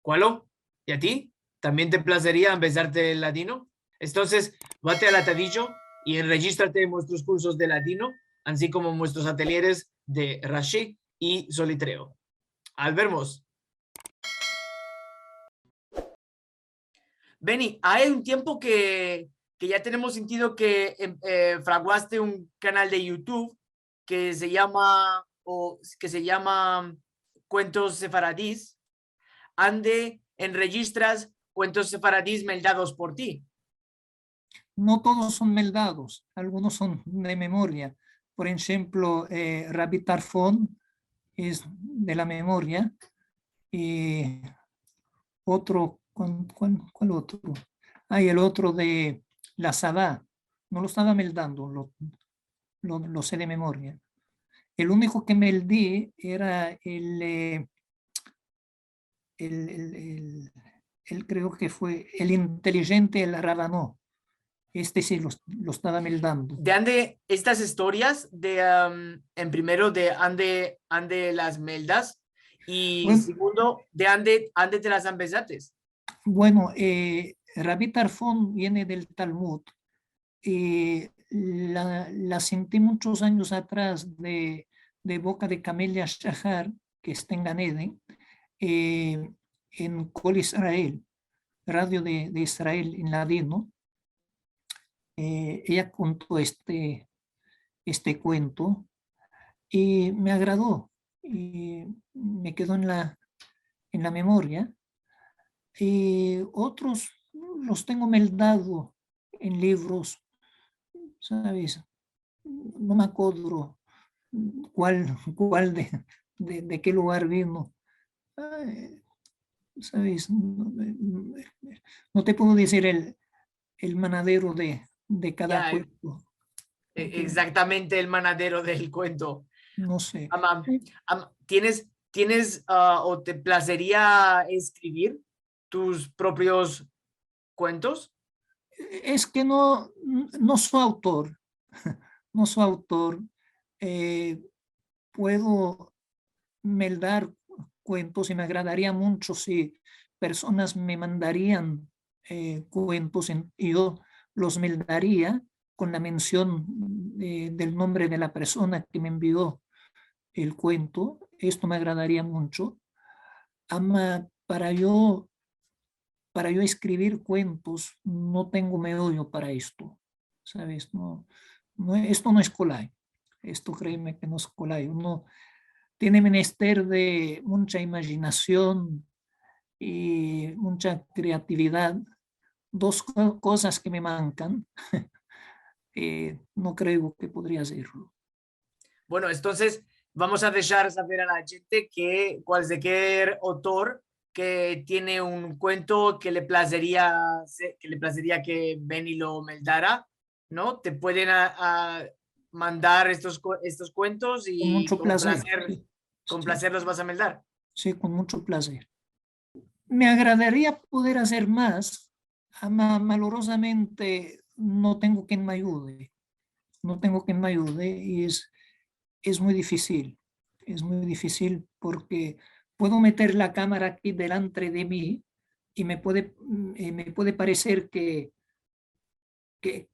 ¿Cuál? ¿Y a ti? ¿También te placería empezarte el latino? Entonces, vate al atadillo y regístrate en nuestros cursos de latino, así como en nuestros ateliers de Rashi y Solitreo. Al vermos. Benny, hay un tiempo que ya tenemos sentido que fraguaste un canal de YouTube que se llama, Cuentos Sefaradís. Ande en registras cuentos sefaradís meldados por ti. No todos son meldados, algunos son de memoria. Por ejemplo, Rabbi Tarfon es de la memoria. Y otro, ¿cuál otro? Hay el otro de la Sadá. No lo estaba meldando, lo sé de memoria. El único que meldí era creo que fue el inteligente, el Rabanó. Este sí lo estaba meldando. De ande estas historias de, en primero, de ande las meldas y Bueno, segundo, de ande te las empezates. bueno, Rabbi Tarfon viene del Talmud. La sentí muchos años atrás de boca de Camelia Shahar, que está en Gan Eden, en Kol Israel, radio de Israel en ladino. Ella contó este cuento y me agradó y me quedó en la memoria. Y otros los tengo meldado en libros, ¿sabes? No me acuerdo cuál de qué lugar vino. Ay, ¿sabes? No te puedo decir el manadero de cada Ya, cuento. exactamente el manadero del cuento. No sé. Ama, ¿tienes o te placería escribir tus propios cuentos? Es que no soy autor. No soy autor. Eh, puedo meldar cuentos y me agradaría mucho si personas me mandarían cuentos y yo los meldaría con la mención del nombre de la persona que me envió el cuento. Esto me agradaría mucho. Ama, para yo escribir cuentos no tengo meollo para esto, ¿sabes? Esto no es Colai. Esto créeme que no es Colai. Uno tiene menester de mucha imaginación y mucha creatividad, dos cosas que me mancan. No creo que podría hacerlo. Bueno, entonces vamos a dejar saber a la gente que cualquier autor que tiene un cuento que le placería que Benny lo meldara, ¿no? Te pueden a mandar estos cuentos Con y mucho placer. Sí, con sí, placer los vas a meldar. sí, con mucho placer. Me agradaría poder hacer más. Malorosamente no tengo quien me ayude. No tengo quien me ayude y es muy difícil. Es muy difícil porque puedo meter la cámara aquí delante de mí y me puede parecer que, que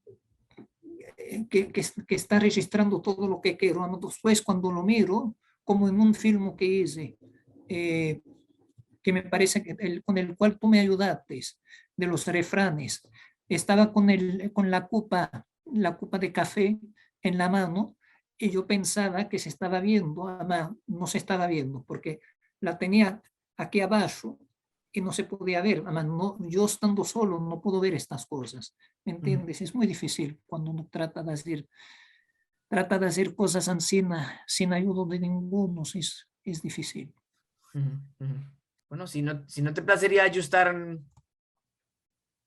está registrando todo lo que quiero. Después, cuando lo miro, como en un film que hice, eh, que me parece que con el cual tú me ayudaste, de los refranes, estaba con la copa de café en la mano y yo pensaba que se estaba viendo, además no se estaba viendo porque la tenía aquí abajo y no se podía ver. Además, no, yo estando solo no puedo ver estas cosas. ¿Me entiendes? Es muy difícil cuando uno trata de hacer cosas sin ayuda de ninguno. Es difícil. Bueno, si no te placería ajustar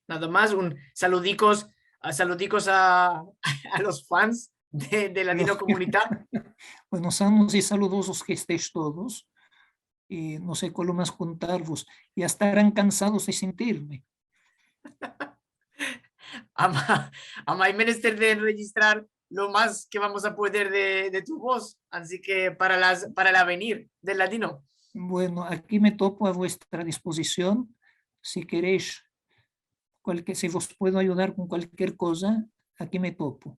nada más, un saludicos a los fans de Latino Comunidad. Buenos sanos y saludosos que estéis todos. Y no sé cómo más contar-vos. Ya estarán cansados de sentirme. Hay menester de registrar lo más que vamos a poder de tu voz. Así que para el avenir del latino. Bueno, aquí me topo a vuestra disposición. Si queréis, si os puedo ayudar con cualquier cosa, aquí me topo.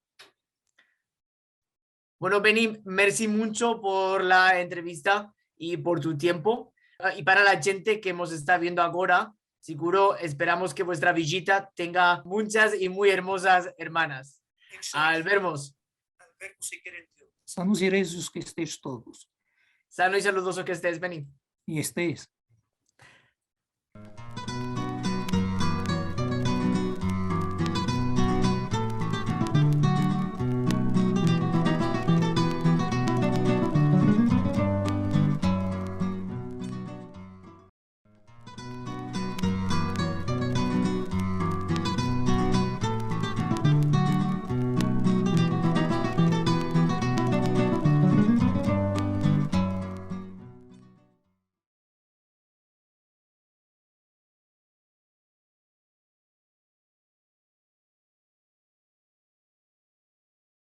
Bueno, Benny, merci mucho por la entrevista y por tu tiempo. Y para la gente que nos está viendo ahora, seguro esperamos que vuestra visita tenga muchas y muy hermosas hermanas. Al vermos. Sanos e reis os que estéis todos. Sano y saludoso que estés, Benny. E estéis.